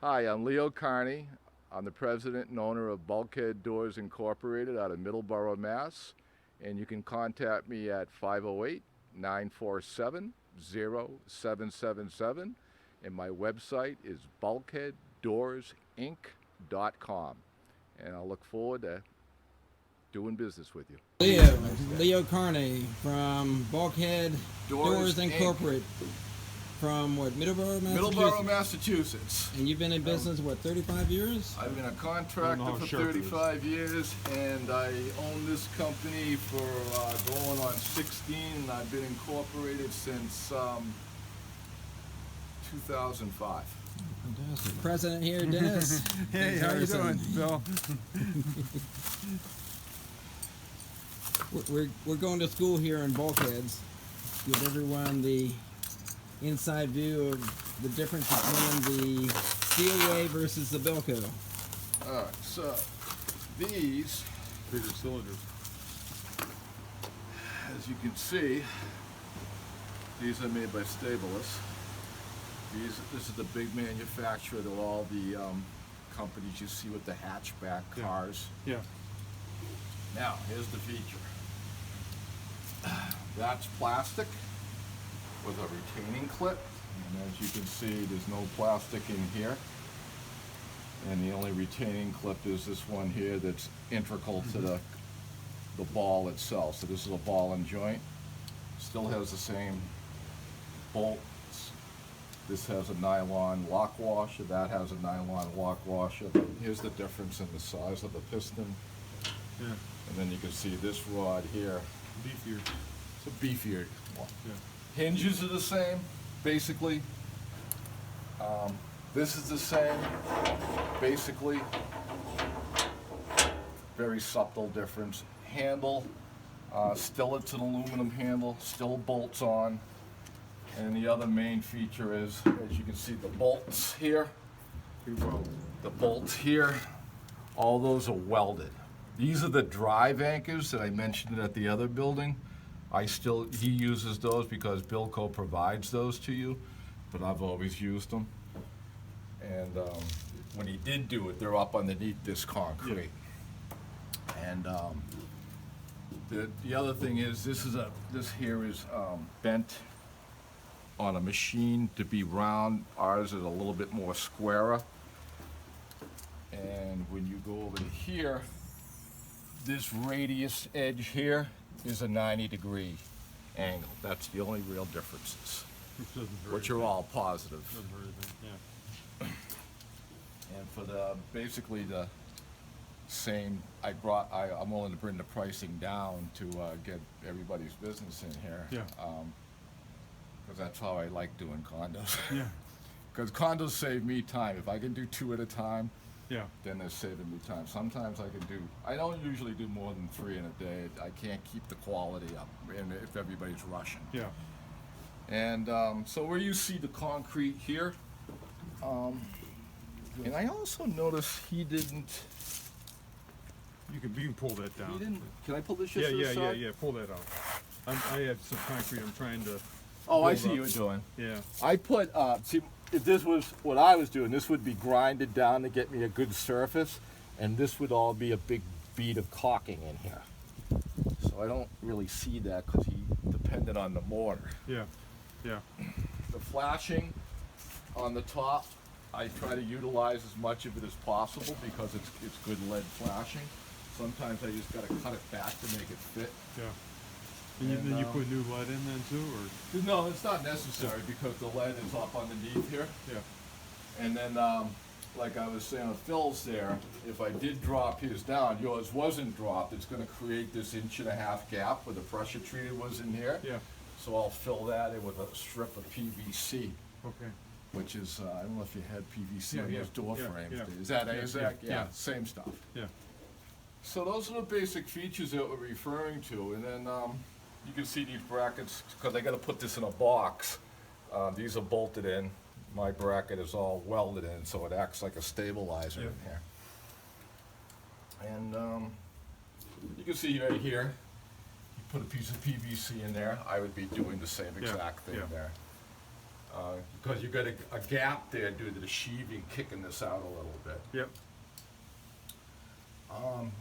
Hi, I'm Leo Carney. I'm the president and owner of Bulkhead Doors Incorporated out of Middleborough, Mass. And you can contact me at 508-947-0777. And my website is bulkheaddoorsinc.com. And I'll look forward to doing business with you. Leo Carney from Bulkhead Doors Incorporated. From what, Middleborough, Massachusetts? Middleborough, Massachusetts. And you've been in business, what, 35 years? I've been a contractor for 35 years, and I own this company for going on 16, and I've been incorporated since 2005. Fantastic. President here, Dennis. Hey, how you doing, Bill? We're going to school here in Bulkheads. Give everyone the inside view of the difference between the Steelway versus the Bilko. Alright, so these, Bigger cylinders. as you can see, these are made by Stabilis. This is the big manufacturer of all the companies you see with the hatchback cars. Yeah. Now, here's the feature. That's plastic with a retaining clip, and as you can see, there's no plastic in here, and the only retaining clip is this one here that's integral to the ball itself. So this is a ball and joint. Still has the same bolts. This has a nylon lock washer, that has a nylon lock washer. Here's the difference in the size of the piston. Yeah. And then you can see this rod here. Beefier. It's a beefier one. Yeah. Hinges are the same, basically. This is the same, basically. Very subtle difference. Handle, still it's an aluminum handle, still bolts on. And the other main feature is, as you can see, the bolts here. The bolts here, all those are welded. These are the drive anchors that I mentioned at the other building. He uses those because Bilko provides those to you, but I've always used them. And when he did do it, they're up underneath this concrete. Yeah. And the other thing is, this here is bent on a machine to be round. Ours is a little bit more squarer. And when you go over here, this radius edge here is a 90-degree angle. That's the only real differences, which are all positive. Yeah. And for basically the same, I'm willing to bring the pricing down to get everybody's business in here. Yeah. Because that's how I like doing condos. Yeah. Because condos save me time. If I can do 2 at a time, Yeah. then they're saving me time. Sometimes I don't usually do more than 3 in a day. I can't keep the quality up if everybody's rushing. Yeah. And so where you see the concrete here, and I also noticed he didn't, You can pull that down. can I pull this Yeah, just to the yeah, side? yeah. Pull that out. I have some concrete. I'm trying to. Oh, I build see up. what you're doing. Yeah. I put, see, if this was what I was doing, this would be grinded down to get me a good surface, and this would all be a big bead of caulking in here. So I don't really see that because he depended on the mortar. Yeah. Yeah. The flashing on the top, I try to utilize as much of it as possible because it's good lead flashing. Sometimes I just gotta cut it back to make it fit. Yeah. And then you put new lead in then too, or? No, it's not necessary because the lead is up underneath here. Yeah. And then, like I was saying, Phil's there, if I did drop his down, yours wasn't dropped, it's gonna create this 1.5-inch gap where the pressure treated was in here. Yeah. So I'll fill that in with a strip of PVC, Okay. which is, I don't know if you had PVC Yeah, on yeah, those door yeah, frames. yeah. Is that Yeah, AZAC? yeah, Yeah, yeah. same stuff. Yeah. So those are the basic features that we're referring to, and then you can see these brackets, because I gotta put this in a box. These are bolted in. My bracket is all welded in, so it acts like a stabilizer in here. And you can see right here, you put a piece of PVC in there, I would be doing the same exact thing yeah. there. because you got a gap there due to the sheathing kicking this out a little bit. Yep.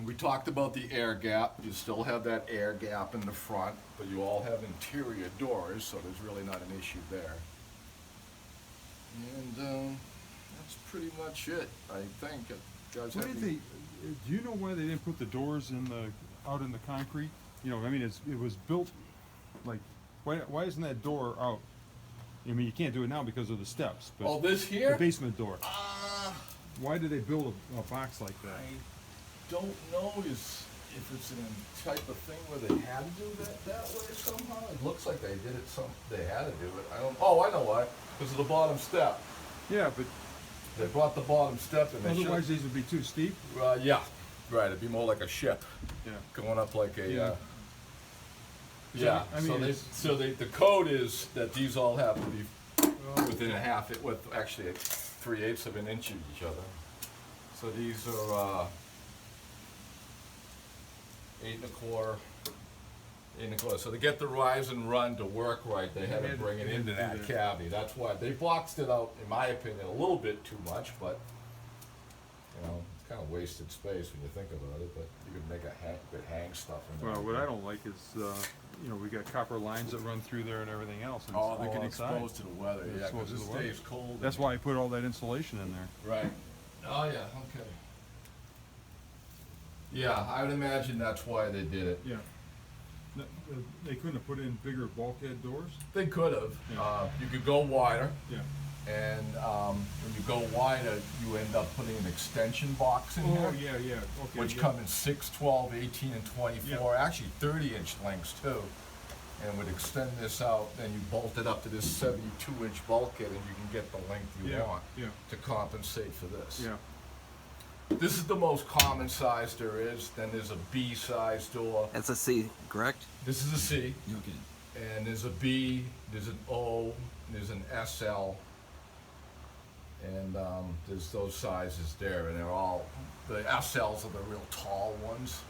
We talked about the air gap. You still have that air gap in the front, but you all have interior doors, so there's really not an issue there. And that's pretty much it, I think. Guys, Why did they? Do you know why they didn't put the doors out in the concrete? You know, I mean, it was built like. Why isn't that door out? I mean, you can't do it now because of the steps. But oh, this here? the basement door. Why did they build a box like that? I don't know if it's an type of thing where they had to do that way somehow. It looks like they did it they had to do it. Oh, I know why. Because of the bottom step. Yeah, but They brought the bottom step and they otherwise these would be too steep. yeah, right. It'd be more like a ship Yeah. going up like a. Yeah. Yeah. I mean, The code is that these all have to be within with actually 3/8 of an inch of each other. So these are 8 1/4. 8 1/4. So to get the rise and run to work right, they had to bring it into that cavity. That's why they boxed it out, in my opinion, a little bit too much, but you know, it's kind of wasted space when you think about it. But you could make could hang stuff in there. Well, what I don't like is, you know, we got copper lines that run through there and everything else. And Oh, it's they all get outside. exposed to the weather. They're Yeah, exposed because to it the weather. stays cold. That's why I put all that insulation in there. Right. Oh, yeah, okay. Yeah, I would imagine that's why they did it. Yeah. They couldn't have put in bigger bulkhead doors? They could have. Yeah. You could go wider, Yeah. and when you go wider, you end up putting an extension box in Oh, here, yeah, okay. which yeah. come in 6, 12, 18, and 24, actually 30-inch lengths too, and would extend this out, then you bolt it up to this 72-inch bulkhead, and you can get the length you want Yeah, to compensate for this. yeah. This is the most common size there is. Then there's a B size door. That's a C, correct? This is a C, Okay. and there's a B, there's an O, there's an SL, and there's those sizes there, and they're all, the SLs are the real tall ones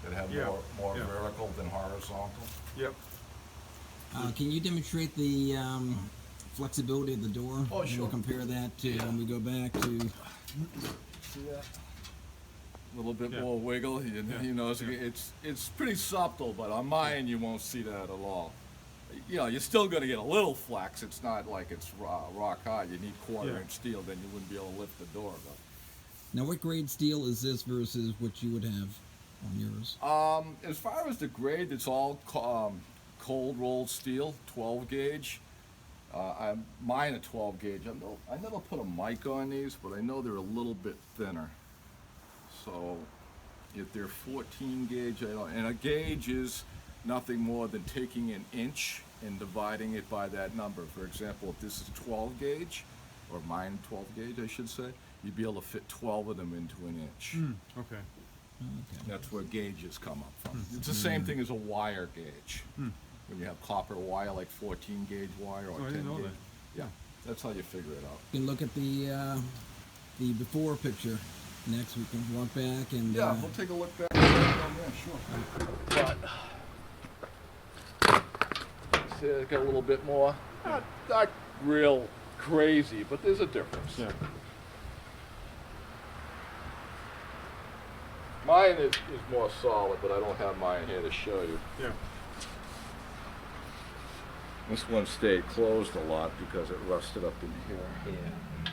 that have Yeah, more yeah. vertical than horizontal. Yep. Can you demonstrate the flexibility of the door? Oh, And sure. we'll compare that to when we go back to. See that? A little bit Yeah. more wiggle, you know, Yeah. it's pretty subtle, but on mine you won't see that at all. You know, you're still gonna get a little flex, it's not like it's rock hard, you need Yeah. 1/4 inch steel, then you wouldn't be able to lift the door, but. Now, what grade steel is this versus what you would have on yours? As far as the grade, it's all cold rolled steel, 12 gauge. Mine are 12 gauge. I never put a mic on these, but I know they're a little bit thinner. So if they're 14 gauge, I don't, and a gauge is nothing more than taking an inch and dividing it by that number. For example, if this is 12 gauge, or mine 12 gauge, I should say, you'd be able to fit 12 of them into an inch. Okay. Okay. That's where gauges come up from. It's the same thing as a wire gauge. When you have copper wire, like 14 gauge wire or Oh, I 10 didn't know gauge. that. Yeah, that's how you figure it out. You can look at the before picture. Next, we can walk back and. Yeah, we'll take a look back. Yeah, sure. But, see, it's got a little bit more, not real crazy, but there's a difference. Yeah. Mine is more solid, but I don't have mine here to show you. Yeah. This one stayed closed a lot because it rusted up in here. Yeah.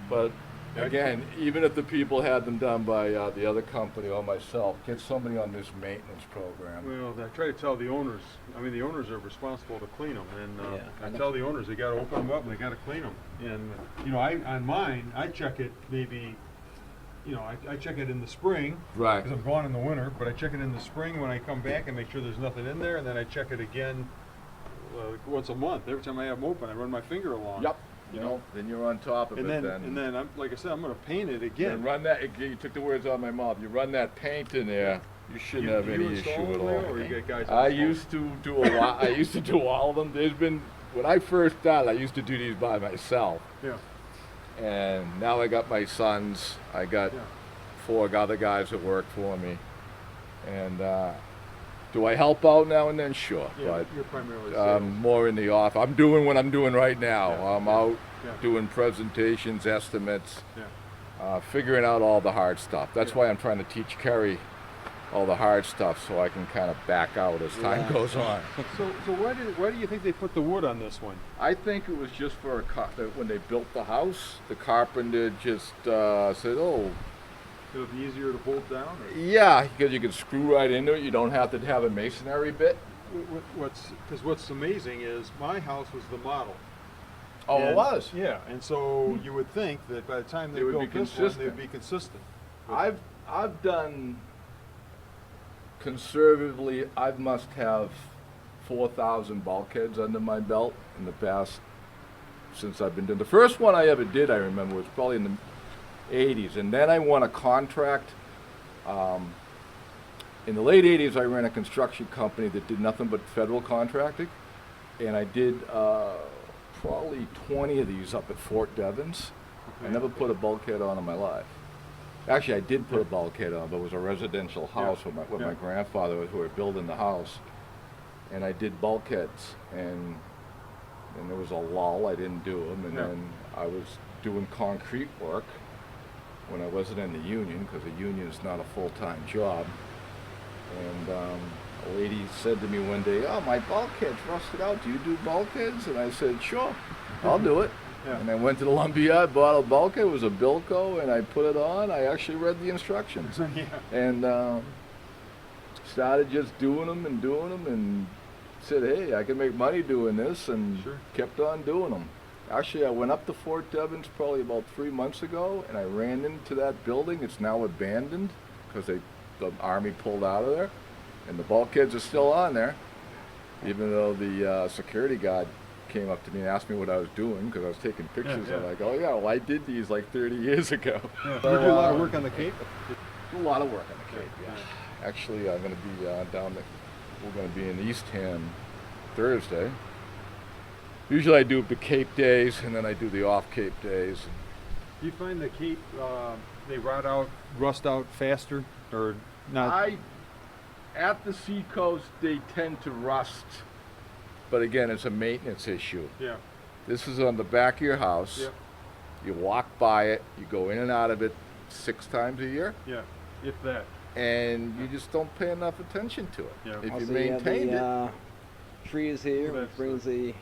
But again, even if the people had them done by the other company or myself, get somebody on this maintenance program. Well, I try to tell the owners, I mean, the owners are responsible to clean them, and Yeah. I tell the owners they gotta open them up and they gotta clean them. And, you know, on mine, I check it maybe, you know, I check it in the spring, Right. because I'm gone in the winter, but I check it in the spring when I come back and make sure there's nothing in there, and then I check it again once a month. Every time I have them open, I run my finger along. Yep. You know, then you're on top of And it. then I'm, like I said, I'm gonna paint it And again. run that. You took the words out of my mouth. You run that paint in there. You shouldn't have any issue install at them, Leo, all. or you got guys I install them? used to do a lot. I used to do all of them. There's been when I first started, I used to do these by myself, Yeah, and now I got my sons. I got yeah. 4 other guys that work for me, and Do I help out now and then? Sure, Yeah, but you're primarily sales. more in the off. I'm doing what I'm doing right now. Yeah, I'm out yeah. doing presentations, estimates, Yeah. figuring out all the hard stuff. That's Yeah. why I'm trying to teach Kerry all the hard stuff so I can kind of back out as time Yeah. goes on. So why do you think they put the wood on this one? I think it was just for when they built the house, the carpenter just said, "Oh, It'll be easier to bolt down? Or? yeah, because you can screw right into it. You don't have to have a masonry bit." What's amazing is my house was the model. Oh, it And- was. Yeah, and so you would think that by the time they They would built be this one, consistent. they'd be consistent. I've done conservatively. I must have 4,000 bulkheads under my belt in the past since I've been doing. The first one I ever did, I remember, was probably in the 80s, and then I won a contract. In the late 80s, I ran a construction company that did nothing but federal contracting, and I did probably 20 of these up at Fort Devens. I never put a bulkhead on in my life. Actually, I did put a bulkhead on, but it was a residential house with my grandfather who were building the house, and I did bulkheads, and there was a lull. I didn't do them, and then I was doing concrete work when I wasn't in the union, because the union is not a full-time job. And a lady said to me one day, "Oh, my bulkhead's rusted out. Do you do bulkheads?" And I said, "Sure, I'll do it." Yeah. And I went to the lumberyard, bought a bulkhead. It was a Bilko, and I put it on. I actually read the instructions Yeah. and started just doing them, and said, "Hey, I can make money doing this," and Sure. kept on doing them. Actually, I went up to Fort Devens probably about 3 months ago, and I ran into that building. It's now abandoned because the Army pulled out of there, and the bulkheads are still on there, even though the security guard came up to me and asked me what I was doing because I was taking pictures. Yeah. I'm like, "Oh yeah, well I did these like 30 years ago." Yeah. You do a lot of work on the Cape? Do a lot of work on the Cape. Yeah. Actually, I'm going to be we're going to be in Eastham Thursday. Usually I do the Cape days, and then I do the off-Cape days. Do you find the Cape, they rust out faster, or not? At the seacoast, they tend to rust, but again, it's a maintenance issue. Yeah. This is on the back of your house. Yep. You walk by it, you go in and out of it 6 times a year, Yeah. If that. and you just don't pay enough attention to it. Yeah. If Also, you maintained have the, it, trees here, Well, which brings the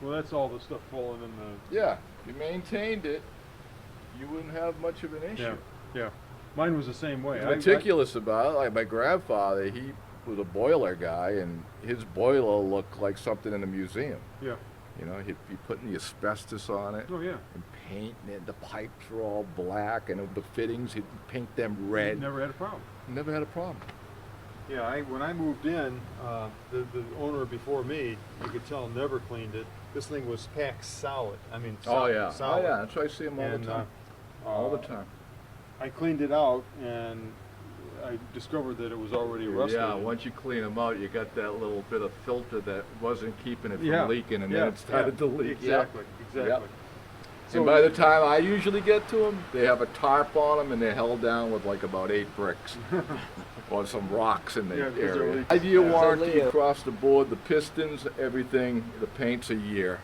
Well, that's all the stuff falling in the. yeah, if you maintained it, you wouldn't have much of an issue. Yeah. Yeah. Mine was the same way. Meticulous about it. Like my grandfather, he was a boiler guy, and his boiler looked like something in a museum. Yeah. You know, he'd be putting the asbestos on it Oh yeah. and painting it. The pipes were all black, and the fittings, he'd paint them red. Never had a problem. Never had a problem. Yeah. When I moved in, the owner before me, you could tell, never cleaned it. This thing was packed solid. I mean. Solid. Oh yeah. That's why I see him all And, the time. All the time. I cleaned it out, and I discovered that it was already rusted. Yeah. Once you clean them out, you got that little bit of filter that wasn't keeping it from Yeah. leaking, and Yeah. then it started to leak. Exactly. Yep. Exactly. And by the time I usually get to them, they have a tarp on them, and they're held down with like about 8 bricks or some rocks in the Yeah, because they're area. leaking. 5-year Yeah. warranty So, Leo- across the board. The pistons, everything. The paint's a year.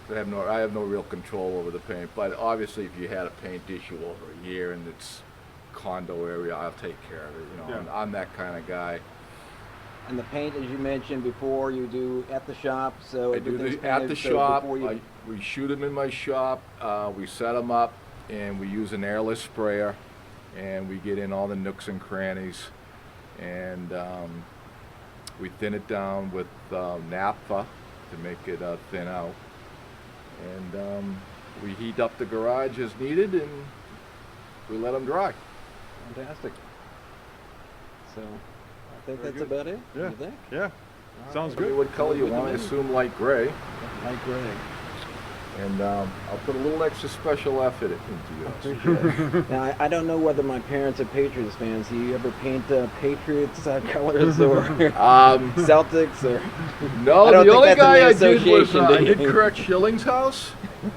I have no real control over the paint, but obviously, if you had a paint issue over a year and it's condo area, I'll take care of it. You know, Yeah. I'm that kind of guy. and the paint, as you mentioned before, you do at the shop. So I do everything's at painted, the so shop. before you- We shoot them in my shop. We set them up, and we use an airless sprayer, and we get in all the nooks and crannies, and we thin it down with naphtha to make it thin out, and we heat up the garage as needed, and we let them dry. Fantastic. So I think Very that's good. about it. Yeah. You think? Yeah. Sounds Tell me good. what color you Good want. I to me. assume light gray, Light gray. and I'll put a little extra special effort into yours. Now, I don't know whether my parents are Patriots fans. Do you ever paint Patriots colors or Celtics or? No, I don't the think only that's in guy the I did was association, I do did you? Kurt Schilling's house,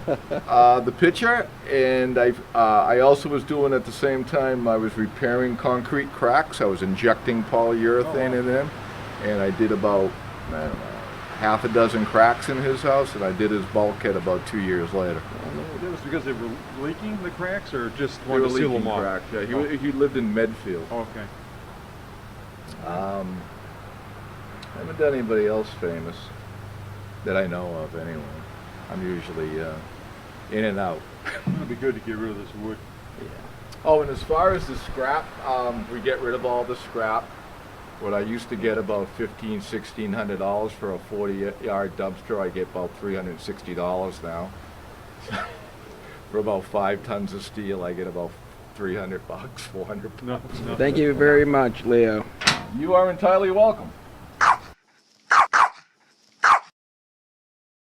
the pitcher, and I also was doing at the same time I was repairing concrete cracks. I was injecting polyurethane in them, and I did about, I don't know, half a dozen cracks in his house, and I did his bulkhead about 2 years later. That was because they were leaking the cracks, or just They were wanted to seal leaking them off? cracks. Yeah, Oh. he lived in Medfield. Oh, okay. I haven't done anybody else famous that I know of anyway. I'm usually in and out. It'd be good to get rid of this wood. Oh, and as far as the scrap, we get rid of all the scrap. What I used to get about $1,600 for a 40-yard dumpster, I get about $360 now. For about 5 tons of steel, I get about $300, $400. No, no. Thank you very much, Leo. You are entirely welcome.